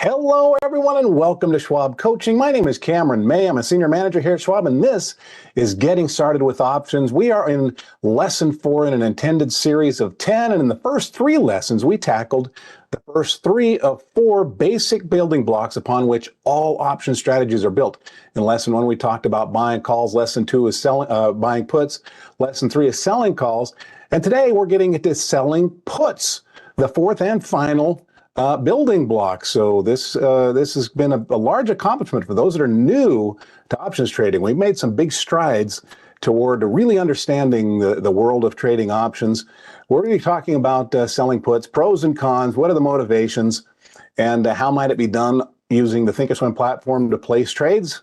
Hello, everyone, and welcome to Schwab Coaching. My name is Cameron May. I'm a senior manager here at Schwab, and this is Getting Started with Options. We are in lesson 4 in an intended series of 10, and in the first 3 lessons, we tackled the first 3 of 4 basic building blocks upon which all option strategies are built. In lesson 1, we talked about buying calls. Lesson 2 is buying puts. Lesson 3 is selling calls. And today, we're getting into selling puts, the 4th and final building blocks. So this has been a large accomplishment for those that are new to options trading. We've made some big strides toward really understanding the world of trading options. We're going to be talking about selling puts, pros and cons, what are the motivations, and how might it be done using the Thinkorswim platform to place trades.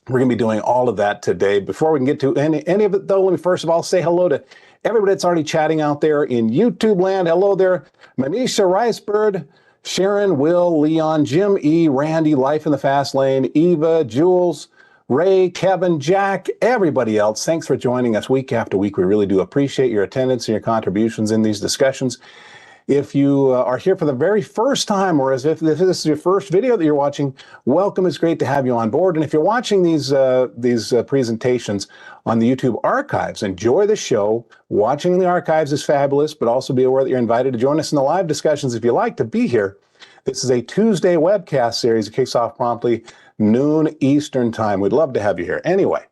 We're going to be doing all of that today. Before we can get to any of it, though, let me first of all say hello to everybody that's already chatting out there in YouTube land. Hello there, Manisha Ricebird, Sharon, Will, Leon, Jim E, Randy, Life in the Fast Lane, Eva, Jules, Ray, Kevin, Jack, everybody else. Thanks for joining us week after week. We really do appreciate your attendance and your contributions in these discussions. If you are here for the very first time, or as if this is your first video that you're watching, welcome. It's great to have you on board. And if you're watching these presentations on the YouTube archives, enjoy the show. Watching the archives is fabulous, but also be aware that you're invited to join us in the live discussions if you like to be here. This is a Tuesday webcast series. It kicks off promptly noon Eastern time. We'd love to have you here. Anyway,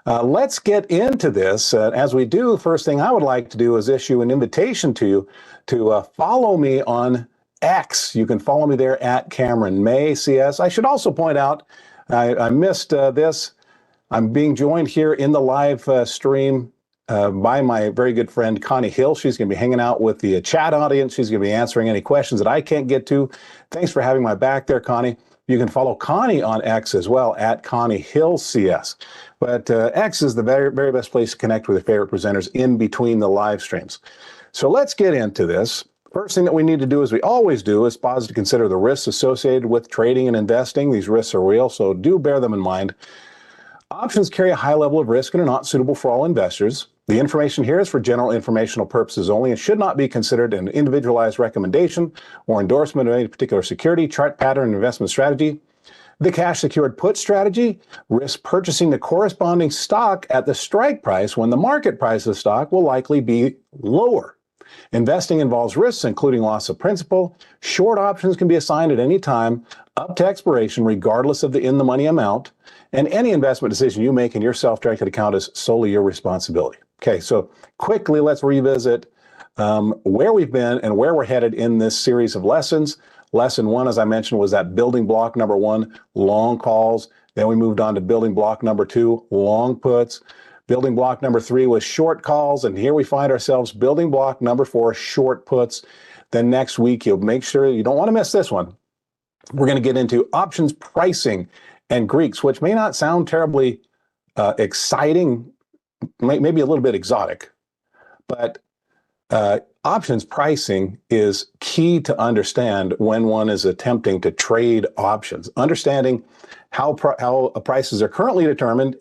let's get into this. As we do, first thing I would like to do is issue an invitation to you to follow me on X. You can follow me there at Cameron May CS. I should also point out, I missed this. I'm being joined here in the live stream by my very good friend Connie Hill. She's going to be hanging out with the chat audience. She's going to be answering any questions that I can't get to. Thanks for having my back there, Connie. You can follow Connie on X as well, at Connie Hill CS. But X is the very, very best place to connect with your favorite presenters in between the live streams. So let's get into this. First thing that we need to do, as we always do, is pause to consider the risks associated with trading and investing. These risks are real, so do bear them in mind. Options carry a high level of risk and are not suitable for all investors. The information here is for general informational purposes only and should not be considered an individualized recommendation or endorsement of any particular security, chart pattern, and investment strategy. The cash secured put strategy risks purchasing the corresponding stock at the strike price when the market price of the stock will likely be lower. Investing involves risks, including loss of principal. Short options can be assigned at any time up to expiration, regardless of the in-the-money amount. And any investment decision you make in your self-directed account is solely your responsibility. Okay, so quickly, let's revisit where we've been and where we're headed in this series of lessons. Lesson 1, as I mentioned, was that building block number 1, long calls. Then we moved on to building block number 2, long puts. Building block number 3 was short calls. And here we find ourselves building block number 4, short puts. Then next week, you'll make sure you don't want to miss this one. We're going to get into options pricing and Greeks, which may not sound terribly exciting, maybe a little bit exotic, but options pricing is key to understand when one is attempting to trade options. Understanding how prices are currently determined,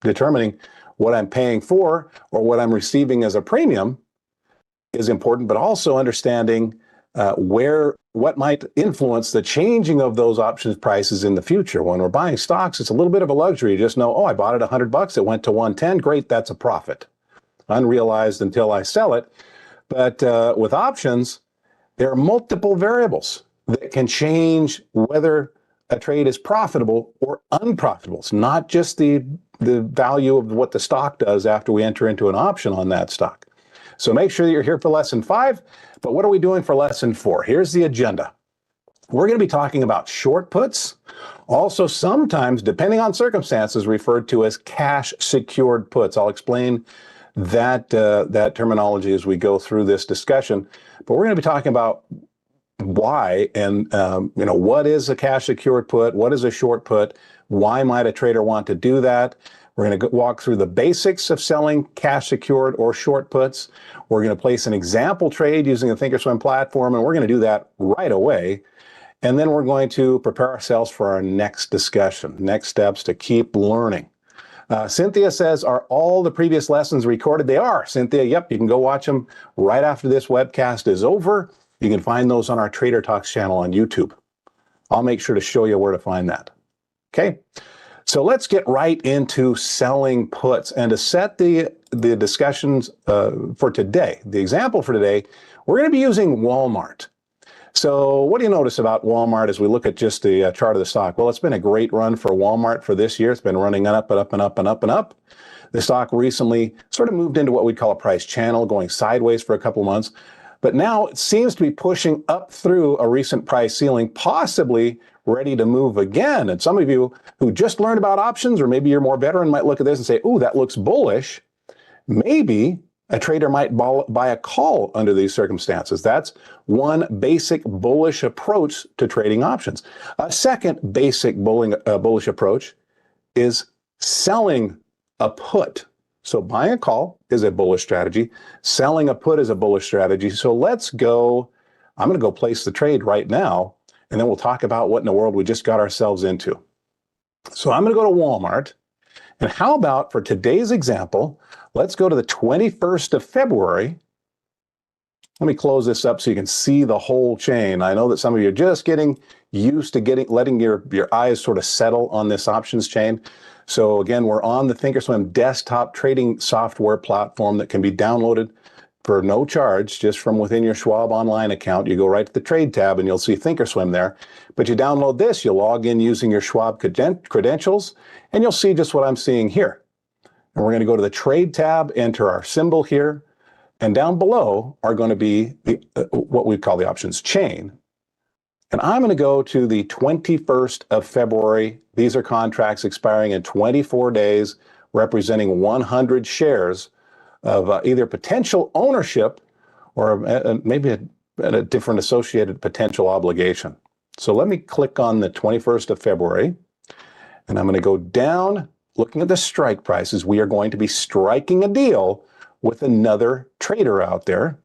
determining what I'm paying for or what I'm receiving as a premium is important, but also understanding what might influence the changing of those options prices in the future. When we're buying stocks, it's a little bit of a luxury. You just know, oh, I bought it $100, it went to 110, great, that's a profit. Unrealized until I sell it. But with options, there are multiple variables that can change whether a trade is profitable or unprofitable. It's not just the value of what the stock does after we enter into an option on that stock. So make sure that you're here for lesson 5. But what are we doing for lesson 4? Here's the agenda. We're going to be talking about short puts, also sometimes, depending on circumstances, referred to as cash secured puts. I'll explain that terminology as we go through this discussion. But we're going to be talking about why and what is a cash secured put, what is a short put, why might a trader want to do that. We're going to walk through the basics of selling cash secured or short puts. We're going to place an example trade using the Thinkorswim platform, and we're going to do that right away. And then we're going to prepare ourselves for our next discussion, next steps to keep learning. Cynthia says, are all the previous lessons recorded? They are, Cynthia. Yep, you can go watch them right after this webcast is over. You can find those on our Trader Talks channel on YouTube. I'll make sure to show you where to find that. Okay, so let's get right into selling puts. And to set the discussions for today, the example for today, we're going to be using Walmart. So what do you notice about Walmart as we look at just the chart of the stock? Well, it's been a great run for Walmart for this year. It's been running up and up and up and up and up. The stock recently sort of moved into what we'd call a price channel, going sideways for a couple months. But now it seems to be pushing up through a recent price ceiling, possibly ready to move again. And some of you who just learned about options, or maybe you're more veteran, might look at this and say, ooh, that looks bullish. Maybe a trader might buy a call under these circumstances. That's one basic bullish approach to trading options. A second basic bullish approach is selling a put. So buying a call is a bullish strategy. Selling a put is a bullish strategy. So let's go. I'm going to go place the trade right now, and then we'll talk about what in the world we just got ourselves into. So I'm going to go to Walmart. And how about for today's example, let's go to the 21st of February. Let me close this up so you can see the whole chain. I know that some of you are just getting used to letting your eyes sort of settle on this options chain. So again, we're on the Thinkorswim desktop trading software platform that can be downloaded for no charge, just from within your Schwab online account. You go right to the trade tab and you'll see Thinkorswim there. But you download this, you log in using your Schwab credentials, and you'll see just what I'm seeing here. And we're going to go to the trade tab, enter our symbol here, and down below are going to be what we call the options chain. And I'm going to go to the 21st of February. These are contracts expiring in 24 days, representing 100 shares of either potential ownership or maybe a different associated potential obligation. So let me click on the 21st of February, and I'm going to go down, looking at the strike prices. We are going to be striking a deal with another trader out there.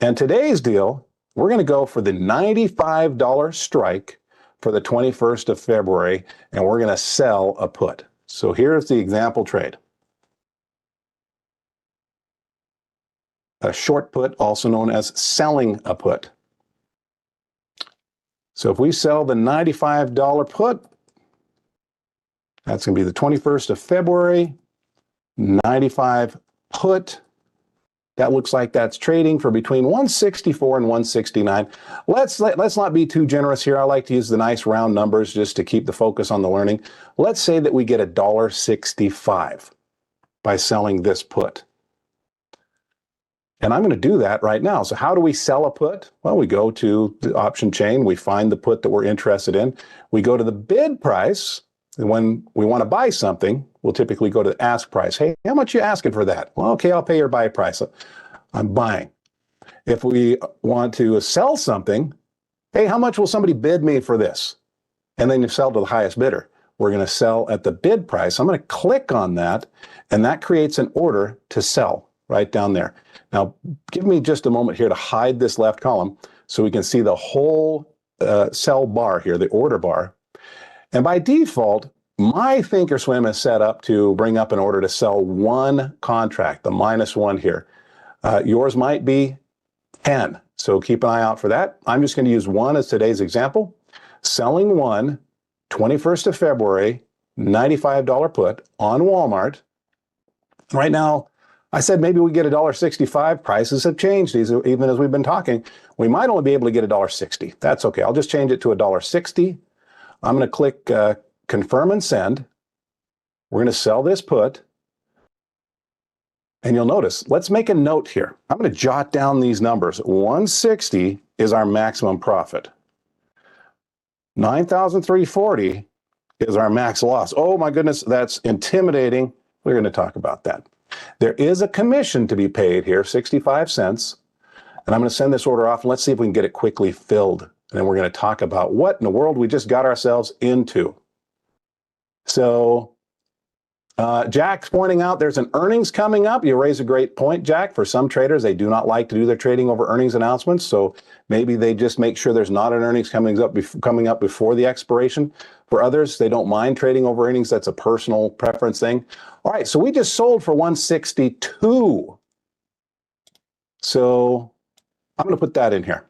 And today's deal, we're going to go for the $95 strike for the 21st of February, and we're going to sell a put. So here's the example trade. A short put, also known as selling a put. So if we sell the $95 put, that's going to be the 21st of February, 95 put. That looks like that's trading for between 164 and 169. Let's not be too generous here. I like to use the nice round numbers just to keep the focus on the learning. Let's say that we get $1.65 by selling this put. And I'm going to do that right now. So how do we sell a put? Well, we go to the option chain. We find the put that we're interested in. We go to the bid price. And when we want to buy something, we'll typically go to the ask price. Hey, how much are you asking for that? Well, okay, I'll pay your buy price. I'm buying. If we want to sell something, hey, how much will somebody bid me for this? And then you sell to the highest bidder. We're going to sell at the bid price. I'm going to click on that, and that creates an order to sell right down there. Now, give me just a moment here to hide this left column so we can see the whole sell bar here, the order bar. And by default, my Thinkorswim is set up to bring up an order to sell one contract, the -1 here. Yours might be 10, so keep an eye out for that. I'm just going to use one as today's example. Selling one, 21st of February, $95 put on Walmart. Right now, I said maybe we get $1.65. Prices have changed, even as we've been talking. We might only be able to get $1.60. That's okay. I'll just change it to $1.60. I'm going to click confirm and send. We're going to sell this put. And you'll notice, let's make a note here. I'm going to jot down these numbers. 160 is our maximum profit. 9,340 is our max loss. Oh my goodness, that's intimidating. We're going to talk about that. There is a commission to be paid here, 65 cents. And I'm going to send this order off, and let's see if we can get it quickly filled. And then we're going to talk about what in the world we just got ourselves into. So Jack's pointing out there's an earnings coming up. You raise a great point, Jack. For some traders, they do not like to do their trading over earnings announcements. So maybe they just make sure there's not an earnings coming up before the expiration. For others, they don't mind trading over earnings. That's a personal preference thing. All right, so we just sold for 162. So I'm going to put that in here.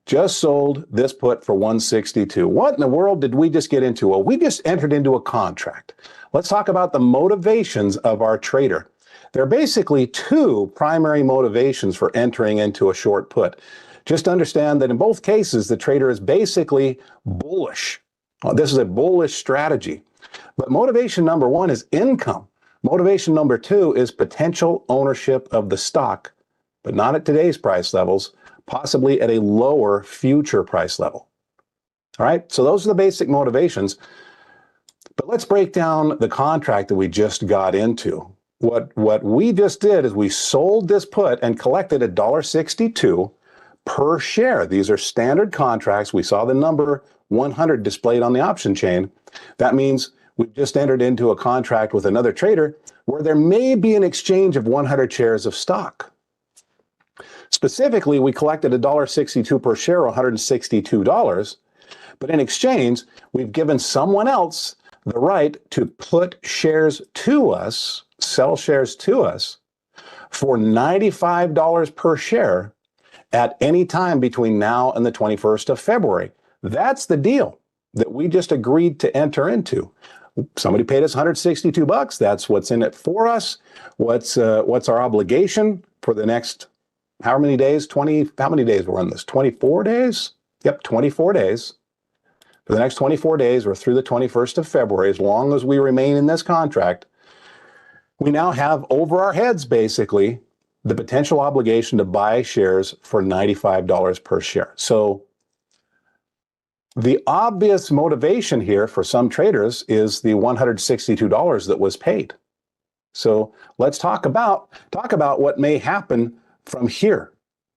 just sold this put for 162. What in the world did we just get into? Well, we just entered into a contract. Let's talk about the motivations of our trader. There are basically two primary motivations for entering into a short put. Just understand that in both cases, the trader is basically bullish. This is a bullish strategy. But motivation number one is income. Motivation number two is potential ownership of the stock, but not at today's price levels, possibly at a lower future price level. All right, so those are the basic motivations. But let's break down the contract that we just got into. What we just did is we sold this put and collected $1.62 per share. These are standard contracts. We saw the number 100 displayed on the option chain. That means we've just entered into a contract with another trader where there may be an exchange of 100 shares of stock. Specifically, we collected $1.62 per share, $162, but in exchange, we've given someone else the right to put shares to us, sell shares to us for $95 per share at any time between now and the 21st of February. That's the deal that we just agreed to enter into. Somebody paid us $162. That's what's in it for us. What's our obligation for the next, how many days? How many days we're on this? 24 days? Yep, 24 days. For the next 24 days or through the 21st of February, as long as we remain in this contract, we now have over our heads, basically, the potential obligation to buy shares for $95 per share. So the obvious motivation here for some traders is the $162 that was paid. So let's talk about what may happen from here.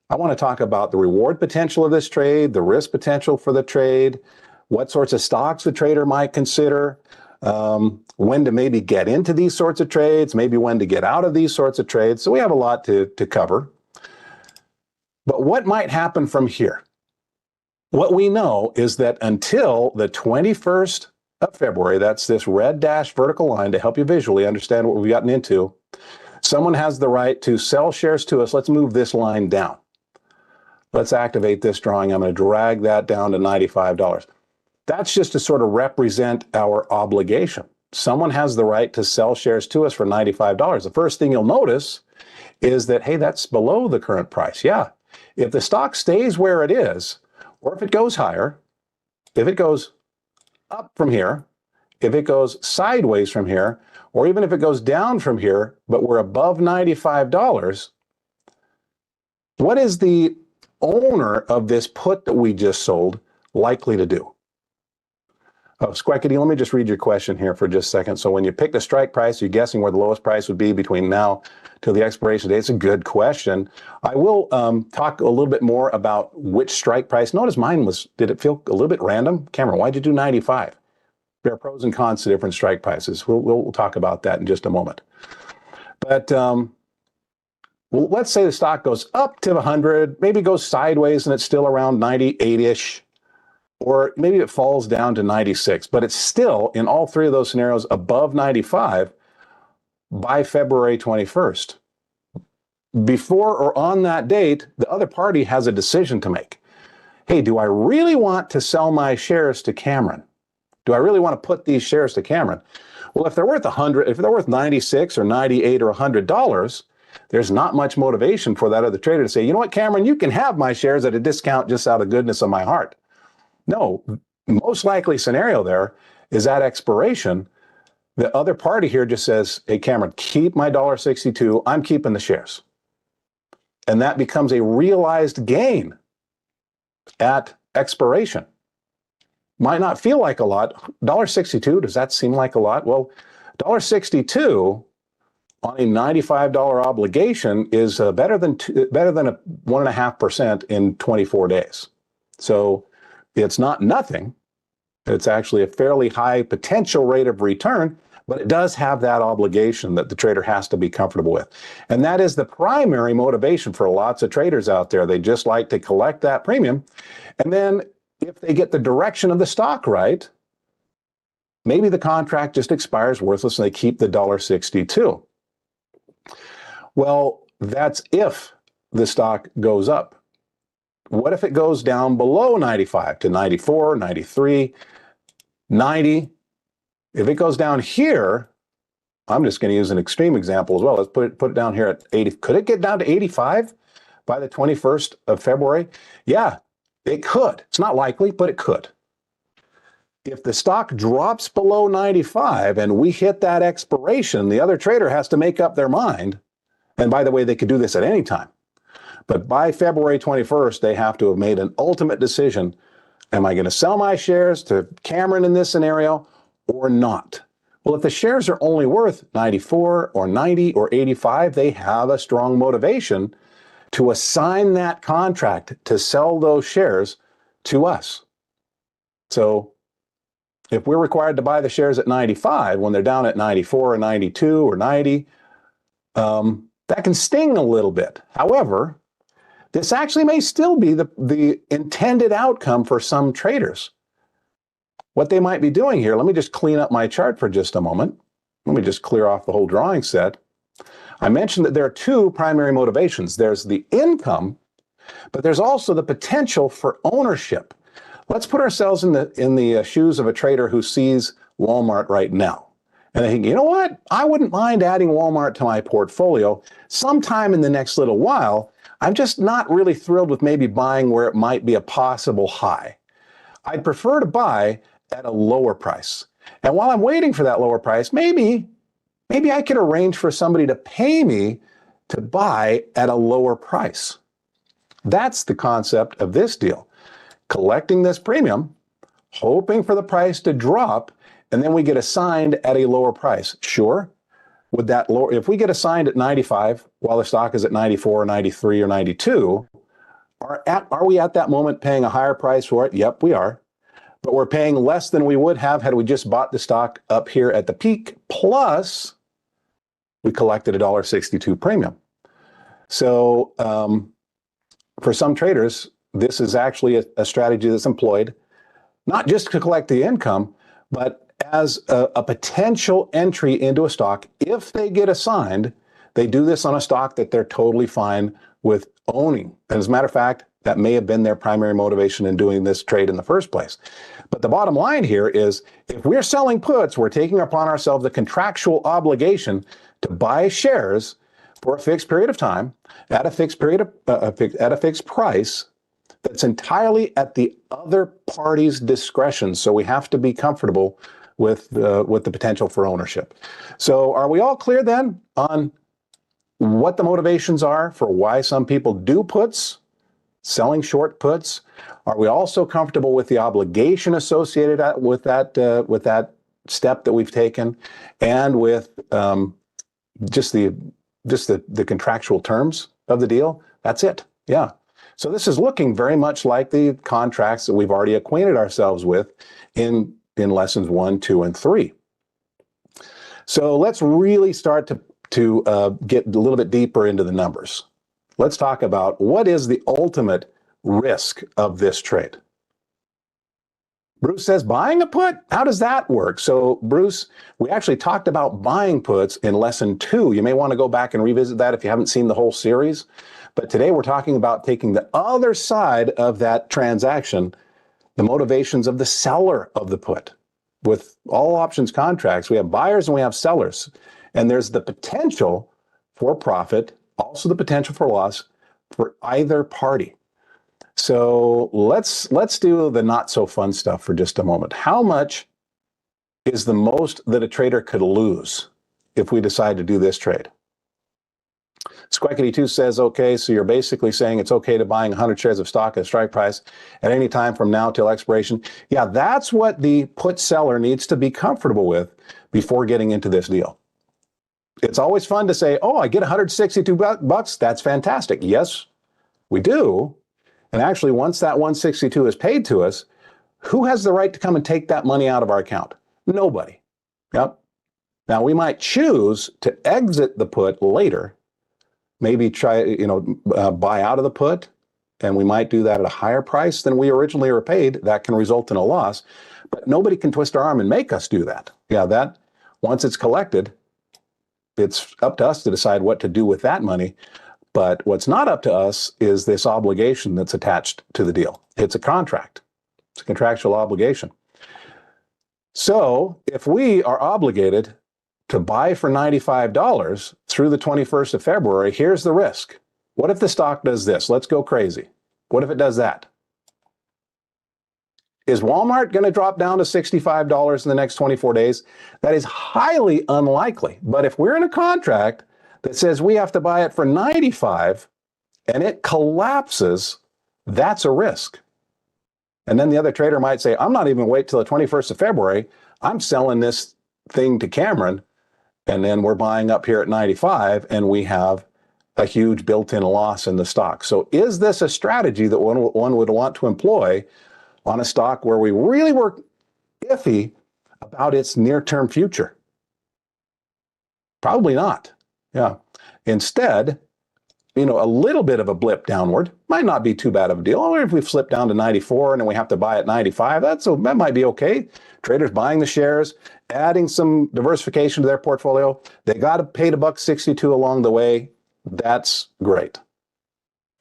I want to talk about the reward potential of this trade, the risk potential for the trade, what sorts of stocks the trader might consider, when to maybe get into these sorts of trades, maybe when to get out of these sorts of trades. So we have a lot to cover. But what might happen from here? What we know is that until the 21st of February, that's this red dashed vertical line to help you visually understand what we've gotten into, someone has the right to sell shares to us. Let's move this line down. Let's activate this drawing. I'm going to drag that down to $95. That's just to sort of represent our obligation. Someone has the right to sell shares to us for $95. The first thing you'll notice is that, hey, that's below the current price. Yeah, if the stock stays where it is, or if it goes higher, if it goes up from here, if it goes sideways from here, or even if it goes down from here, but we're above $95, what is the owner of this put that we just sold likely to do? Oh, Squeckity, let me just read your question here for just a second. So when you pick the strike price, you're guessing where the lowest price would be between now till the expiration date. It's a good question. I will talk a little bit more about which strike price. Notice mine was, did it feel a little bit random? Cameron, why'd you do 95? There are pros and cons to different strike prices. We'll talk about that in just a moment. But well, let's say the stock goes up to 100, maybe goes sideways and it's still around 98-ish. Or maybe it falls down to 96, but it's still, in all three of those scenarios, above 95 by February 21st. Before or on that date, the other party has a decision to make. Hey, do I really want to sell my shares to Cameron? Do I really want to put these shares to Cameron? Well, if they're worth 100, if they're worth 96 or 98 or $100, there's not much motivation for that other trader to say, you know what, Cameron, you can have my shares at a discount just out of goodness of my heart. No, most likely scenario there is at expiration, the other party here just says, hey, Cameron, keep my $1.62. I'm keeping the shares. And that becomes a realized gain at expiration. Might not feel like a lot. $1.62, does that seem like a lot? Well, $1.62 on a $95 obligation is better than a 1.5% in 24 days. So it's not nothing. It's actually a fairly high potential rate of return, but it does have that obligation that the trader has to be comfortable with. And that is the primary motivation for lots of traders out there. They just like to collect that premium. And then if they get the direction of the stock right, maybe the contract just expires worthless and they keep the $1.62. Well, that's if the stock goes up. what if it goes down below 95 to 94, 93, 90? If it goes down here, I'm just going to use an extreme example as well. Let's put it down here at 80. Could it get down to 85 by the 21st of February? Yeah, it could. It's not likely, but it could. If the stock drops below 95 and we hit that expiration, the other trader has to make up their mind. And by the way, they could do this at any time. But by February 21st, they have to have made an ultimate decision. Am I going to sell my shares to Cameron in this scenario or not? Well, if the shares are only worth 94 or 90 or 85, they have a strong motivation to assign that contract to sell those shares to us. So if we're required to buy the shares at 95 when they're down at 94 or 92 or 90, that can sting a little bit. However, this actually may still be the intended outcome for some traders. What they might be doing here, let me just clean up my chart for just a moment. Let me just clear off the whole drawing set. I mentioned that there are two primary motivations. There's the income, but there's also the potential for ownership. Let's put ourselves in the shoes of a trader who sees Walmart right now. And they think, you know what? I wouldn't mind adding Walmart to my portfolio sometime in the next little while. I'm just not really thrilled with maybe buying where it might be a possible high. I'd prefer to buy at a lower price. And while I'm waiting for that lower price, maybe I could arrange for somebody to pay me to buy at a lower price. That's the concept of this deal. Collecting this premium, hoping for the price to drop, and then we get assigned at a lower price. Sure, would that lower, if we get assigned at 95 while the stock is at 94 or 93 or 92, are we at that moment paying a higher price for it? Yep, we are. But we're paying less than we would have had we just bought the stock up here at the peak, plus we collected a $1.62 premium. So for some traders, this is actually a strategy that's employed, not just to collect the income, but as a potential entry into a stock. If they get assigned, they do this on a stock that they're totally fine with owning. And as a matter of fact, that may have been their primary motivation in doing this trade in the first place. But the bottom line here is, if we're selling puts, we're taking upon ourselves a contractual obligation to buy shares for a fixed period of time at a fixed period at a fixed price that's entirely at the other party's discretion. So we have to be comfortable with the potential for ownership. So are we all clear then on what the motivations are for why some people do puts, selling short puts? Are we also comfortable with the obligation associated with that step that we've taken, and with just the contractual terms of the deal? That's it. Yeah. So this is looking very much like the contracts that we've already acquainted ourselves with in lessons 1, 2, and 3. So let's really start to get a little bit deeper into the numbers. Let's talk about what is the ultimate risk of this trade. Bruce says, buying a put? How does that work? So Bruce, we actually talked about buying puts in lesson 2. You may want to go back and revisit that if you haven't seen the whole series. But today we're talking about taking the other side of that transaction, the motivations of the seller of the put. With all options contracts, we have buyers and we have sellers. And there's the potential for profit, also the potential for loss for either party. So let's do the not so fun stuff for just a moment. How much is the most that a trader could lose if we decide to do this trade? Squeckity2 says, okay, so you're basically saying it's okay to buying 100 shares of stock at a strike price at any time from now till expiration. Yeah, that's what the put seller needs to be comfortable with before getting into this deal. It's always fun to say, oh, I get 162 bucks. That's fantastic. Yes, we do. And actually, once that 162 is paid to us, who has the right to come and take that money out of our account? Nobody. Yep. Now, we might choose to exit the put later, maybe try, buy out of the put, and we might do that at a higher price than we originally were paid. That can result in a loss, but nobody can twist our arm and make us do that. Yeah, that once it's collected, it's up to us to decide what to do with that money. But what's not up to us is this obligation that's attached to the deal. It's a contract. It's a contractual obligation. So if we are obligated to buy for $95 through the 21st of February, here's the risk. What if the stock does this? Let's go crazy. What if it does that? Is Walmart going to drop down to $65 in the next 24 days? That is highly unlikely. But if we're in a contract that says we have to buy it for $95 and it collapses, that's a risk. And then the other trader might say, I'm not even wait till the 21st of February. I'm selling this thing to Cameron, and then we're buying up here at 95, and we have a huge built-in loss in the stock. So is this a strategy that one would want to employ on a stock where we really were iffy about its near-term future? Probably not. Yeah. Instead, a little bit of a blip downward might not be too bad of a deal. Or if we slip down to 94 and then we have to buy at 95, that might be okay. Traders buying the shares, adding some diversification to their portfolio. They got to pay $1.62 along the way. That's great.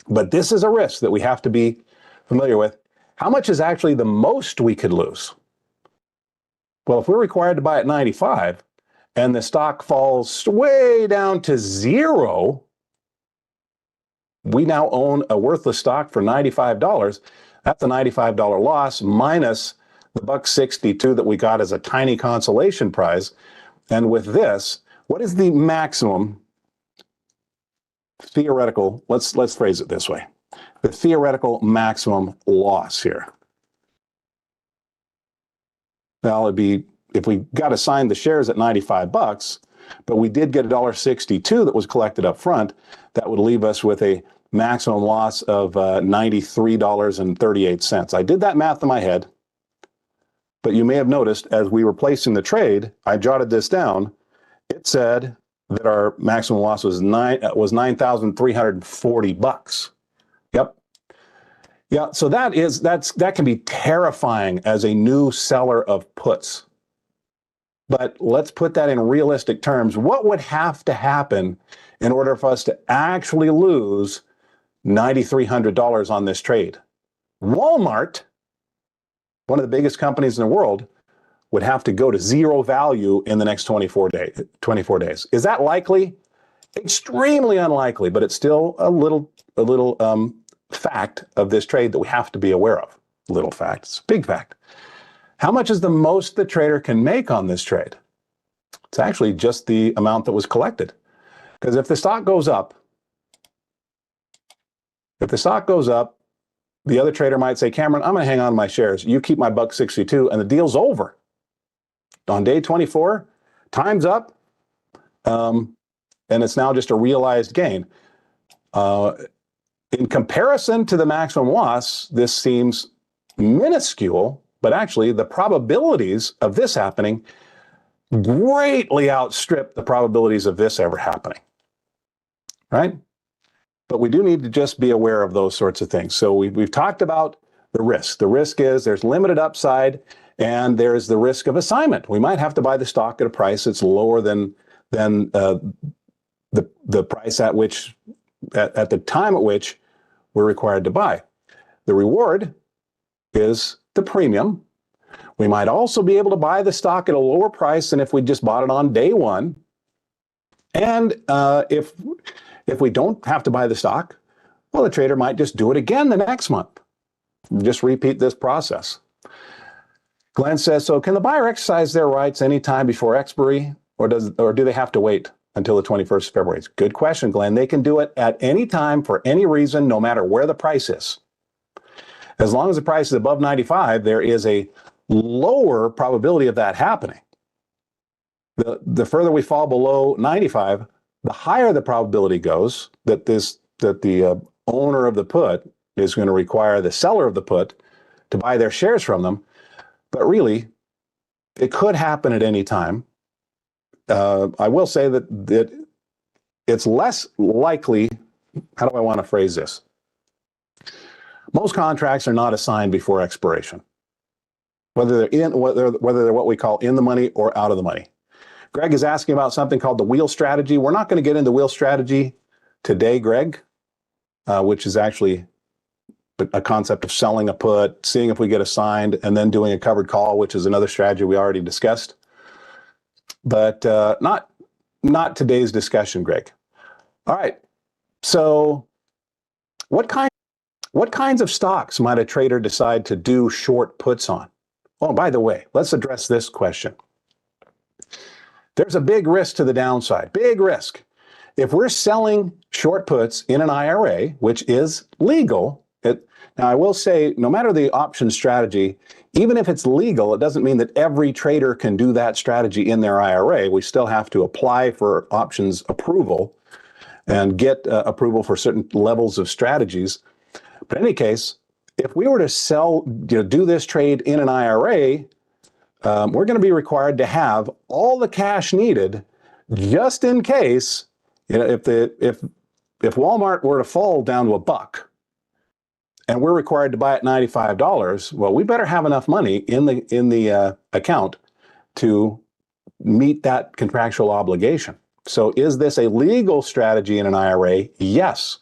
But this is a risk that we have to be familiar with. How much is actually the most we could lose? Well, if we're required to buy at 95 and the stock falls way down to zero, we now own a worthless stock for $95. That's a $95 loss minus the $1.62 that we got as a tiny consolation prize. And with this, what is the maximum theoretical, let's phrase it this way, the theoretical maximum loss here? Well, it'd be, if we got assigned the shares at $95, but we did get $1.62 that was collected up front, that would leave us with a maximum loss of $93.38. I did that math in my head, but you may have noticed as we were placing the trade, I jotted this down. It said that our maximum loss was $9,340. Yep. Yeah, so that can be terrifying as a new seller of puts. But let's put that in realistic terms. What would have to happen in order for us to actually lose $9,300 on this trade? Walmart, one of the biggest companies in the world, would have to go to zero value in the next 24 days. Is that likely? Extremely unlikely, but it's still a little fact of this trade that we have to be aware of. Little fact, it's a big fact. How much is the most the trader can make on this trade? It's actually just the amount that was collected. Because if the stock goes up, the other trader might say, Cameron, I'm going to hang on to my shares. You keep my $1.62 and the deal's over. On day 24, time's up, and it's now just a realized gain. In comparison to the maximum loss, this seems minuscule, but actually the probabilities of this happening greatly outstrip the probabilities of this ever happening, right? But we do need to just be aware of those sorts of things. So we've talked about the risk. The risk is there's limited upside, and there's the risk of assignment. We might have to buy the stock at a price that's lower than the price at which, at the time at which we're required to buy. The reward is the premium. We might also be able to buy the stock at a lower price than if we just bought it on day one. And if we don't have to buy the stock, well, the trader might just do it again the next month. Just repeat this process. Glenn says, so can the buyer exercise their rights anytime before expiry, or do they have to wait until the 21st of February? It's a good question, Glenn. They can do it at any time for any reason, no matter where the price is. As long as the price is above 95, there is a lower probability of that happening. The further we fall below 95, the higher the probability goes that the owner of the put is going to require the seller of the put to buy their shares from them. But really, it could happen at any time. I will say that it's less likely. How do I want to phrase this? Most contracts are not assigned before expiration, whether they're what we call in the money or out of the money. Greg is asking about something called the wheel strategy. We're not going to get into wheel strategy today, Greg, which is actually a concept of selling a put, seeing if we get assigned, and then doing a covered call, which is another strategy we already discussed. But not today's discussion, Greg. All right. So what kinds of stocks might a trader decide to do short puts on? Oh, by the way, let's address this question. There's a big risk to the downside, big risk. If we're selling short puts in an IRA, which is legal, now I will say, no matter the option strategy, even if it's legal, it doesn't mean that every trader can do that strategy in their IRA. We still have to apply for options approval and get approval for certain levels of strategies. But in any case, if we were to do this trade in an IRA, we're going to be required to have all the cash needed just in case, if Walmart were to fall down to $1 and we're required to buy at $95, well, we better have enough money in the account to meet that contractual obligation. So is this a legal strategy in an IRA? Yes,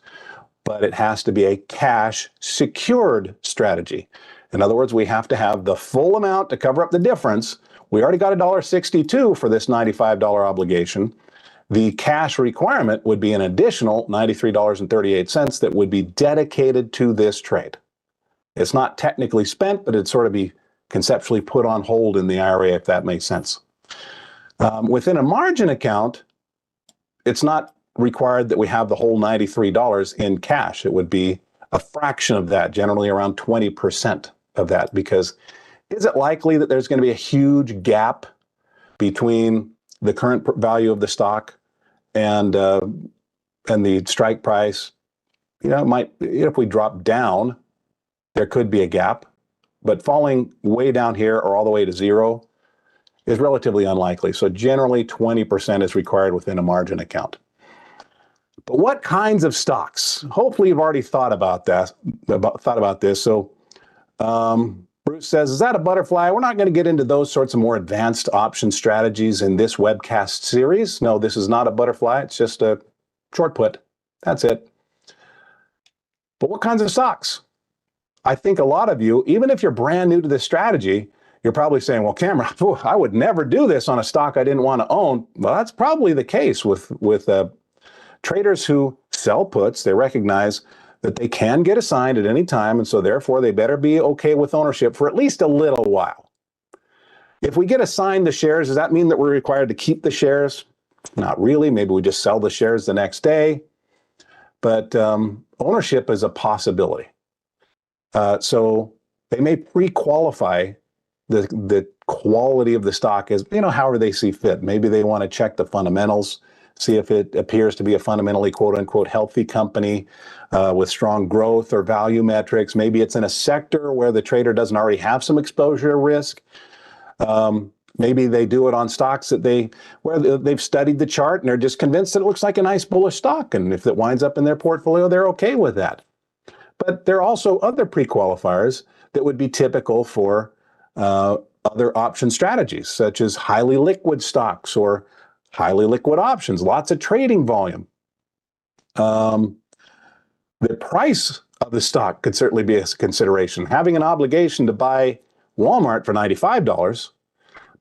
but it has to be a cash secured strategy. In other words, we have to have the full amount to cover up the difference. We already got $1.62 for this $95 obligation. The cash requirement would be an additional $93.38 that would be dedicated to this trade. It's not technically spent, but it'd sort of be conceptually put on hold in the IRA, if that makes sense. Within a margin account, it's not required that we have the whole $93 in cash. It would be a fraction of that, generally around 20% of that, because is it likely that there's going to be a huge gap between the current value of the stock and the strike price? It might, if we drop down, there could be a gap, but falling way down here or all the way to zero is relatively unlikely. So generally 20% is required within a margin account. But what kinds of stocks? Hopefully you've already thought about this. So Bruce says, is that a butterfly? We're not going to get into those sorts of more advanced option strategies in this webcast series. No, this is not a butterfly. It's just a short put. That's it. But what kinds of stocks? I think a lot of you, even if you're brand new to this strategy, you're probably saying, well, Cameron, I would never do this on a stock I didn't want to own. Well, that's probably the case with traders who sell puts. They recognize that they can get assigned at any time, and so therefore they better be okay with ownership for at least a little while. If we get assigned the shares, does that mean that we're required to keep the shares? Not really. Maybe we just sell the shares the next day. But ownership is a possibility. So they may pre-qualify the quality of the stock as, however they see fit. Maybe they want to check the fundamentals, see if it appears to be a fundamentally quote-unquote healthy company with strong growth or value metrics. Maybe it's in a sector where the trader doesn't already have some exposure to risk. Maybe they do it on stocks where they've studied the chart and they're just convinced that it looks like a nice bullish stock. And if it winds up in their portfolio, they're okay with that. But there are also other pre-qualifiers that would be typical for other option strategies, such as highly liquid stocks or highly liquid options, lots of trading volume. The price of the stock could certainly be a consideration. Having an obligation to buy Walmart for $95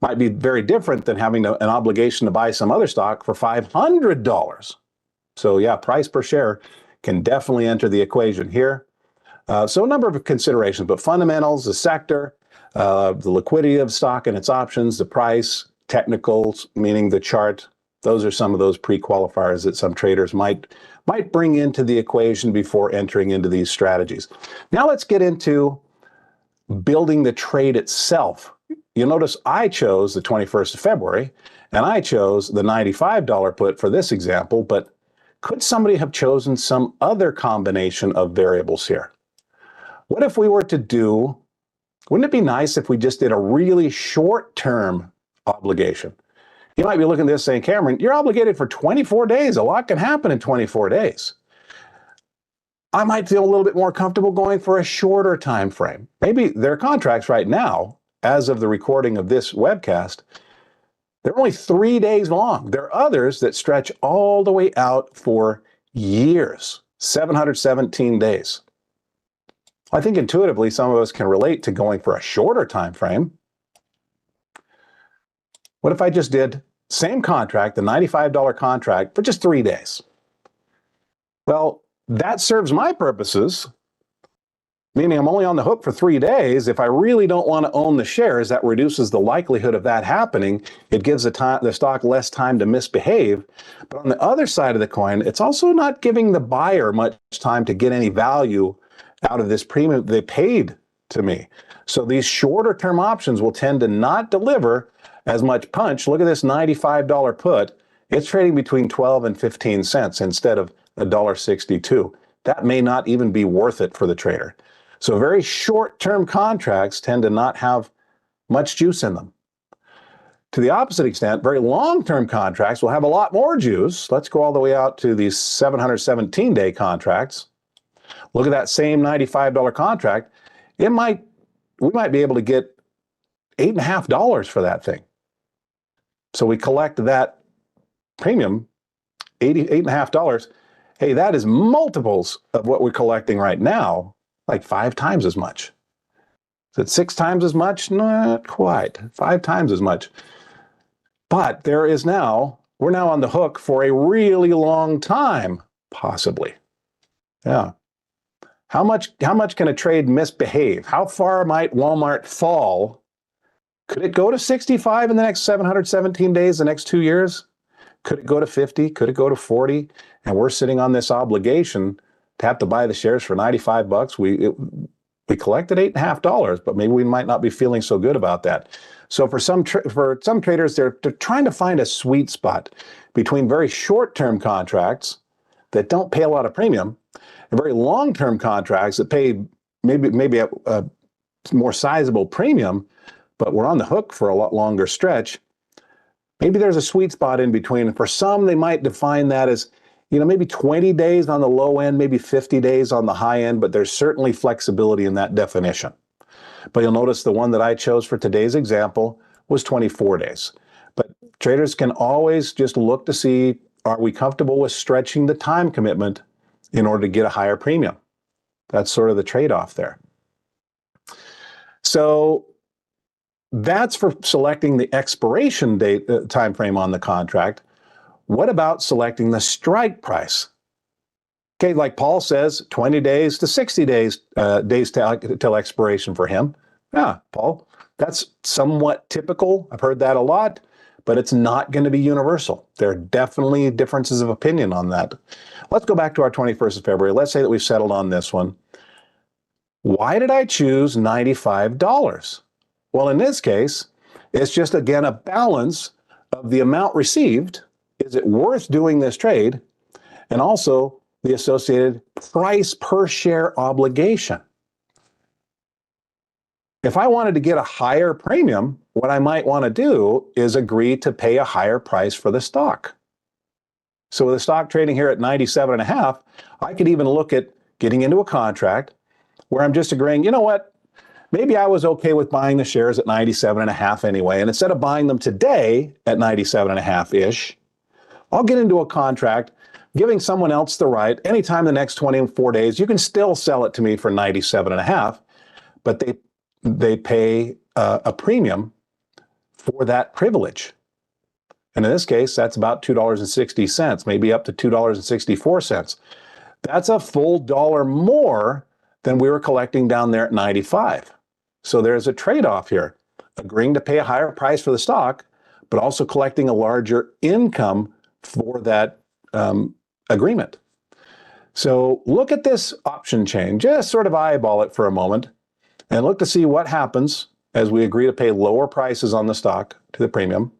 might be very different than having an obligation to buy some other stock for $500. So yeah, price per share can definitely enter the equation here. So a number of considerations, but fundamentals, the sector, the liquidity of stock and its options, the price, technicals, meaning the chart. Those are some of those pre-qualifiers that some traders might bring into the equation before entering into these strategies. Now let's get into building the trade itself. You'll notice I chose the 21st of February, and I chose the $95 put for this example, but could somebody have chosen some other combination of variables here? What if we were to wouldn't it be nice if we just did a really short-term obligation? You might be looking at this saying, Cameron, you're obligated for 24 days. A lot can happen in 24 days. I might feel a little bit more comfortable going for a shorter time frame. Maybe their contracts right now, as of the recording of this webcast, they're only 3 days long. There are others that stretch all the way out for years, 717 days. I think intuitively some of us can relate to going for a shorter time frame. What if I just did same contract, the $95 contract, for just 3 days? Well, that serves my purposes, meaning I'm only on the hook for 3 days. If I really don't want to own the shares, that reduces the likelihood of that happening. It gives the stock less time to misbehave. But on the other side of the coin, it's also not giving the buyer much time to get any value out of this premium they paid to me. So these shorter term options will tend to not deliver as much punch. Look at this $95 put. It's trading between 12 and 15 cents instead of $1.62. That may not even be worth it for the trader. So very short-term contracts tend to not have much juice in them. To the opposite extent, very long-term contracts will have a lot more juice. Let's go all the way out to these 717-day contracts. Look at that same $95 contract. We might be able to get $8.50 for that thing. So we collect that premium, $8.50. Hey, that is multiples of what we're collecting right now, like 5 times as much. Is it 6 times as much? Not quite. 5 times as much. But we're now on the hook for a really long time, possibly. Yeah. How much can a trade misbehave? How far might Walmart fall? Could it go to 65 in the next 717 days, the next 2 years? Could it go to 50? Could it go to 40? And we're sitting on this obligation to have to buy the shares for $95. We collected $8.50, but maybe we might not be feeling so good about that. So for some traders, they're trying to find a sweet spot between very short-term contracts that don't pay a lot of premium and very long-term contracts that pay maybe a more sizable premium, but we're on the hook for a lot longer stretch. Maybe there's a sweet spot in between. For some, they might define that as, maybe 20 days on the low end, maybe 50 days on the high end, but there's certainly flexibility in that definition. But you'll notice the one that I chose for today's example was 24 days. But traders can always just look to see, are we comfortable with stretching the time commitment in order to get a higher premium? That's sort of the trade-off there. So that's for selecting the expiration date time frame on the contract. What about selecting the strike price? Okay, like Paul says, 20 days to 60 days till expiration for him. Yeah, Paul, that's somewhat typical. I've heard that a lot, but it's not going to be universal. There are definitely differences of opinion on that. Let's go back to our 21st of February. Let's say that we've settled on this one. Why did I choose $95? Well, in this case, it's just, again, a balance of the amount received. Is it worth doing this trade? And also the associated price per share obligation. If I wanted to get a higher premium, what I might want to do is agree to pay a higher price for the stock. So with the stock trading here at 97.5, I could even look at getting into a contract where I'm just agreeing, you know what? Maybe I was okay with buying the shares at 97.5 anyway. And instead of buying them today at 97.5-ish, I'll get into a contract giving someone else the right, anytime the next 24 days, you can still sell it to me for 97.5, but they pay a premium for that privilege. And in this case, that's about $2.60, maybe up to $2.64. That's a full dollar more than we were collecting down there at 95. So there's a trade-off here, agreeing to pay a higher price for the stock, but also collecting a larger income for that agreement. So look at this option chain, just sort of eyeball it for a moment, and look to see what happens as we agree to pay lower prices on the stock to the premium,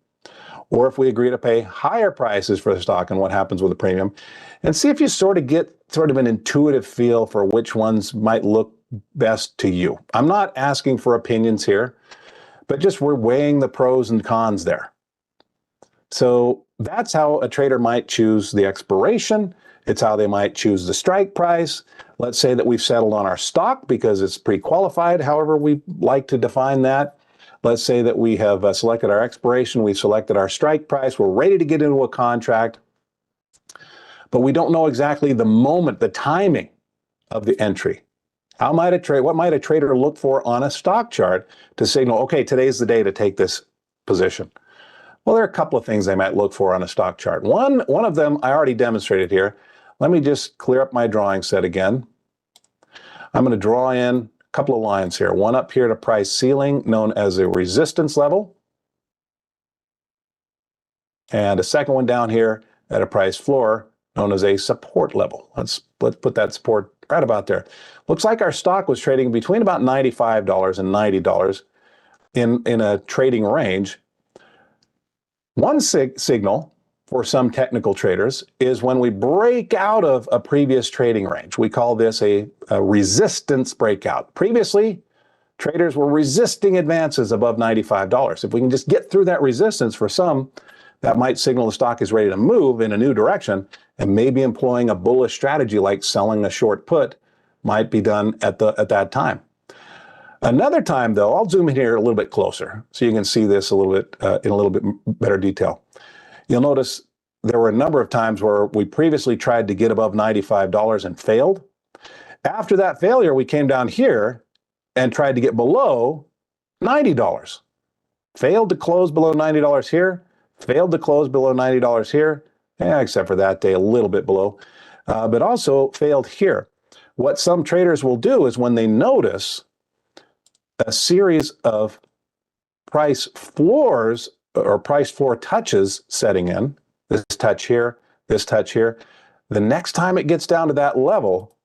or if we agree to pay higher prices for the stock and what happens with the premium, and see if you sort of get an intuitive feel for which ones might look best to you. I'm not asking for opinions here, but just we're weighing the pros and cons there. So that's how a trader might choose the expiration. It's how they might choose the strike price. Let's say that we've settled on our stock because it's pre-qualified, however we like to define that. Let's say that we have selected our expiration, we've selected our strike price, we're ready to get into a contract. but we don't know exactly the moment, the timing of the entry. What might a trader look for on a stock chart to signal, okay, today's the day to take this position? Well, there are a couple of things they might look for on a stock chart. One of them I already demonstrated here. Let me just clear up my drawing set again. I'm going to draw in a couple of lines here. One up here at a price ceiling known as a resistance level, and a second one down here at a price floor known as a support level. Let's put that support right about there. Looks like our stock was trading between about $95 and $90 in a trading range. One signal for some technical traders is when we break out of a previous trading range. We call this a resistance breakout. Previously, traders were resisting advances above $95. If we can just get through that resistance, for some, that might signal the stock is ready to move in a new direction, and maybe employing a bullish strategy like selling a short put might be done at that time. Another time, though, I'll zoom in here a little bit closer so you can see this a little bit in a little bit better detail. You'll notice there were a number of times where we previously tried to get above $95 and failed. After that failure, we came down here and tried to get below $90. Failed to close below $90 here, failed to close below $90 here, except for that day a little bit below, but also failed here. What some traders will do is when they notice a series of price floors or price floor touches setting in, this touch here, the next time it gets down to that level,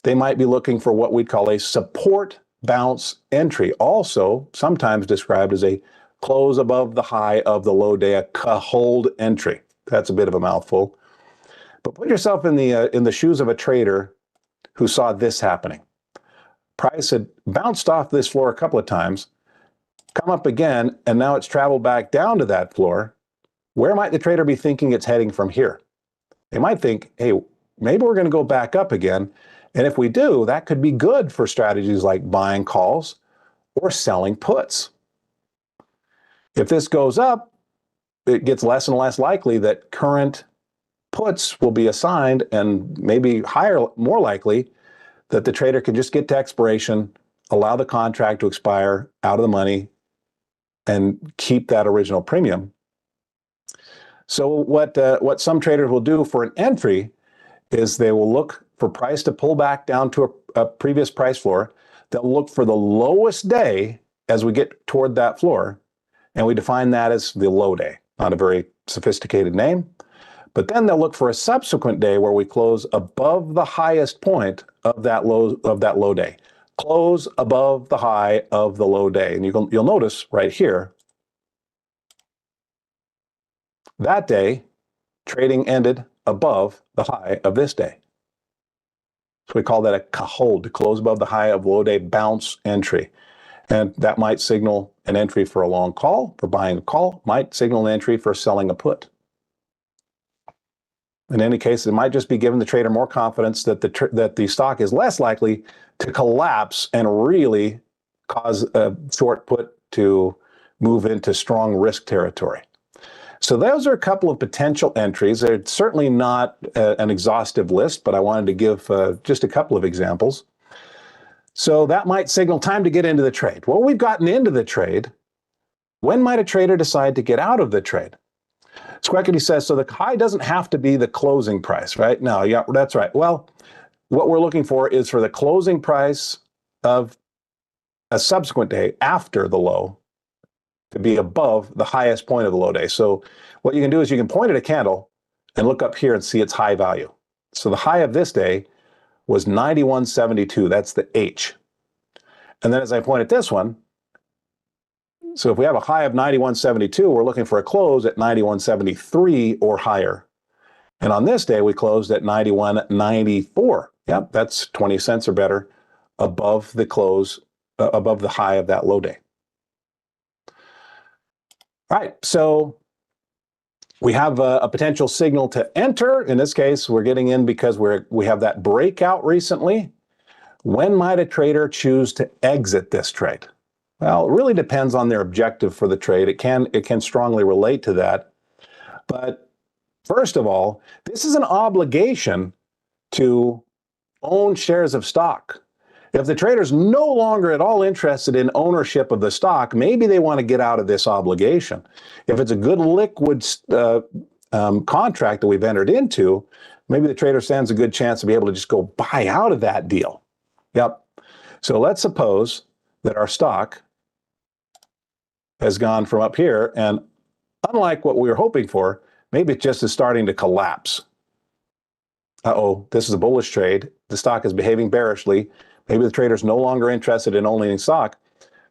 they might be looking for what we'd call a support bounce entry, also sometimes described as a close above the high of the low day, a hold entry. That's a bit of a mouthful. But put yourself in the shoes of a trader who saw this happening. Price had bounced off this floor a couple of times, come up again, and now it's traveled back down to that floor. Where might the trader be thinking it's heading from here? They might think, hey, maybe we're going to go back up again. And if we do, that could be good for strategies like buying calls or selling puts. If this goes up, it gets less and less likely that current puts will be assigned, and maybe more likely that the trader can just get to expiration, allow the contract to expire out of the money, and keep that original premium. So what some traders will do for an entry is they will look for price to pull back down to a previous price floor. They'll look for the lowest day as we get toward that floor, and we define that as the low day. Not a very sophisticated name. But then they'll look for a subsequent day where we close above the highest point of that low day. Close above the high of the low day. And you'll notice right here, that day, trading ended above the high of this day. So we call that a hold, to close above the high of low day bounce entry. And that might signal an entry for a long call, for buying a call, might signal an entry for selling a put. In any case, it might just be giving the trader more confidence that the stock is less likely to collapse and really cause a short put to move into strong risk territory. So those are a couple of potential entries. They're certainly not an exhaustive list, but I wanted to give just a couple of examples. So that might signal time to get into the trade. Well, we've gotten into the trade. When might a trader decide to get out of the trade? Squeckity says, so the high doesn't have to be the closing price, right? No, yeah, that's right. Well, what we're looking for is for the closing price of a subsequent day after the low to be above the highest point of the low day. So what you can do is you can point at a candle and look up here and see its high value. So the high of this day was 91.72. That's the H. And then as I point at this one, so if we have a high of 91.72, we're looking for a close at 91.73 or higher. And on this day, we closed at 91.94. Yep, that's 20 cents or better above the close, above the high of that low day. All right, so we have a potential signal to enter. In this case, we're getting in because we have that breakout recently. When might a trader choose to exit this trade? Well, it really depends on their objective for the trade. It can strongly relate to that. But First of all, this is an obligation to own shares of stock. If the trader's no longer at all interested in ownership of the stock, maybe they want to get out of this obligation. If it's a good liquid contract that we've entered into, maybe the trader stands a good chance to be able to just go buy out of that deal. Yep. So let's suppose that our stock has gone from up here, and unlike what we were hoping for, maybe it just is starting to collapse. Uh-oh, this is a bullish trade. The stock is behaving bearishly. Maybe the trader's no longer interested in owning stock.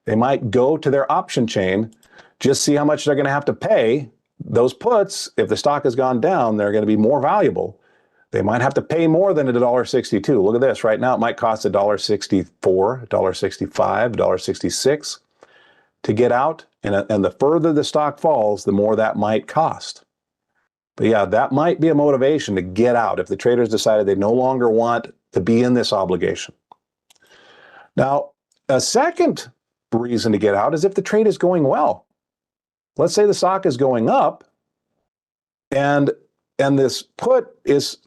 They might go to their option chain, just see how much they're going to have to pay. Those puts, if the stock has gone down, they're going to be more valuable. They might have to pay more than $1.62. Look at this. Right now, it might cost $1.64, $1.65, $1.66 to get out. And the further the stock falls, the more that might cost. But yeah, that might be a motivation to get out if the traders decided they no longer want to be in this obligation. Now, a second reason to get out is if the trade is going well. Let's say the stock is going up and this put is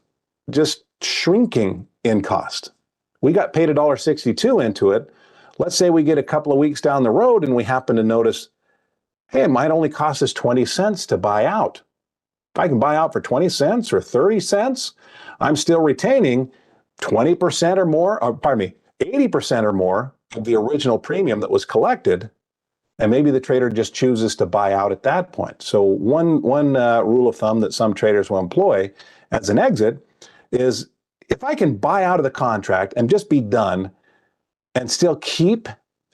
just shrinking in cost. We got paid $1.62 into it. Let's say we get a couple of weeks down the road and we happen to notice, hey, it might only cost us 20 cents to buy out. If I can buy out for 20 cents or 30 cents, I'm still retaining 20% or more, or pardon me, 80% or more of the original premium that was collected, and maybe the trader just chooses to buy out at that point. So one rule of thumb that some traders will employ as an exit is if I can buy out of the contract and just be done and still keep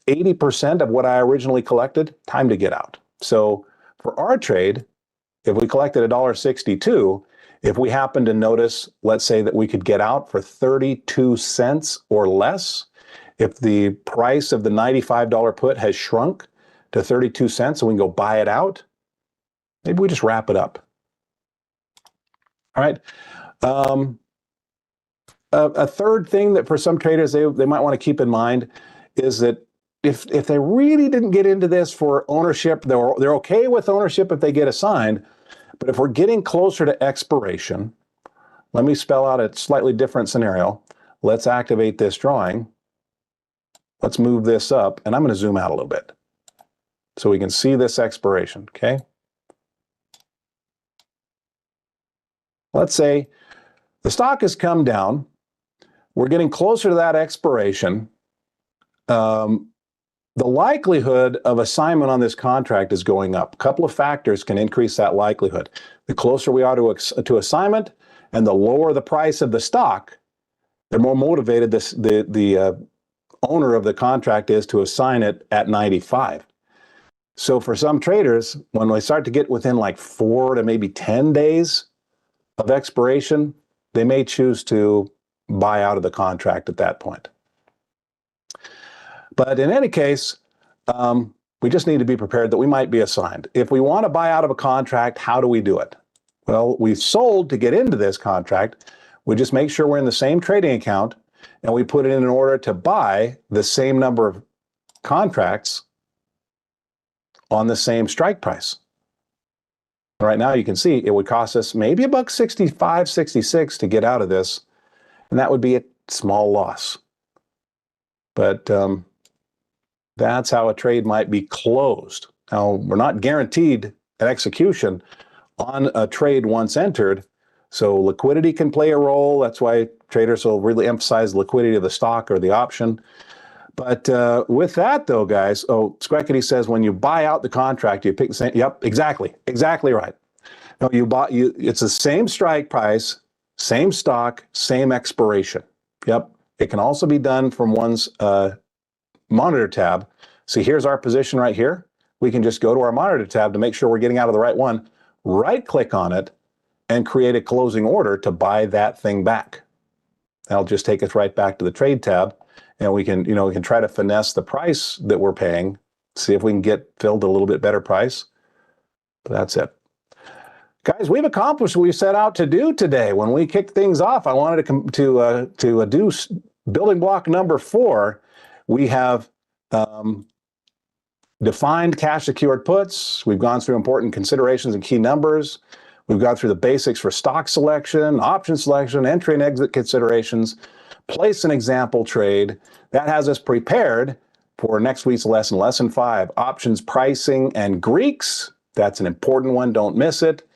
80% of what I originally collected, time to get out. So for our trade, if we collected $1.62, if we happen to notice, let's say that we could get out for 32 cents or less, if the price of the $95 put has shrunk to 32 cents and we can go buy it out, maybe we just wrap it up. All right. A third thing that for some traders they might want to keep in mind is that if they really didn't get into this for ownership, they're okay with ownership if they get assigned. But if we're getting closer to expiration, let me spell out a slightly different scenario. Let's activate this drawing. Let's move this up, and I'm going to zoom out a little bit so we can see this expiration, okay? Let's say the stock has come down. We're getting closer to that expiration. The likelihood of assignment on this contract is going up. A couple of factors can increase that likelihood. The closer we are to assignment and the lower the price of the stock, the more motivated the owner of the contract is to assign it at 95. So for some traders, when we start to get within like 4 to maybe 10 days of expiration, they may choose to buy out of the contract at that point. But in any case, we just need to be prepared that we might be assigned. If we want to buy out of a contract, how do we do it? Well, we've sold to get into this contract. We just make sure we're in the same trading account and we put it in order to buy the same number of contracts on the same strike price. Right now you can see it would cost us maybe $1.65, 66 to get out of this, and that would be a small loss. But that's how a trade might be closed. Now, we're not guaranteed an execution on a trade once entered, so liquidity can play a role. That's why traders will really emphasize liquidity of the stock or the option. But with that, though, guys, Squeckity says when you buy out the contract, you pick the same. Yep, exactly right. No, it's the same strike price, same stock, same expiration. Yep, it can also be done from one's monitor tab. See, here's our position right here. We can just go to our monitor tab to make sure we're getting out of the right one, right-click on it, and create a closing order to buy that thing back. That'll just take us right back to the trade tab. And we can try to finesse the price that we're paying, see if we can get filled a little bit better price. But that's it. Guys, we've accomplished what we set out to do today. When we kicked things off, I wanted to do building block number 4. We have defined cash secured puts. We've gone through important considerations and key numbers. We've gone through the basics for stock selection, option selection, entry and exit considerations, place an example trade. That has us prepared for next week's lesson, lesson 5, options pricing and Greeks. That's an important one. Don't miss it.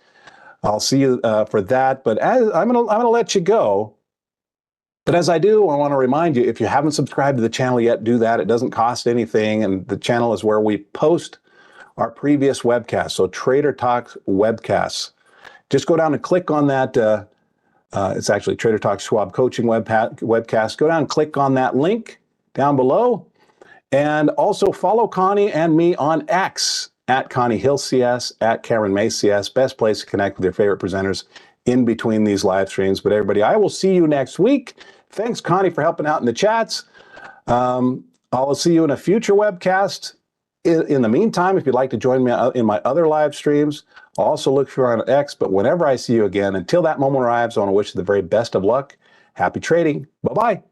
I'll see you for that. But I'm gonna let you go. But as I do, I want to remind you, if you haven't subscribed to the channel yet, do that. It doesn't cost anything, and the channel is where we post our previous webcasts. So Trader Talk webcasts. Just go down and click on that. It's actually Trader Talk Schwab Coaching webcast. Go down and click on that link down below. And also follow Connie and me on X, at Connie Hill CS, at Cameron May CS. Best place to connect with your favorite presenters in between these live streams. But everybody, I will see you next week. Thanks, Connie, for helping out in the chats. I'll see you in a future webcast. In the meantime, if you'd like to join me in my other live streams, I'll also look for you on X. But whenever I see you again, until that moment arrives, I want to wish you the very best of luck. Happy trading. Bye-bye.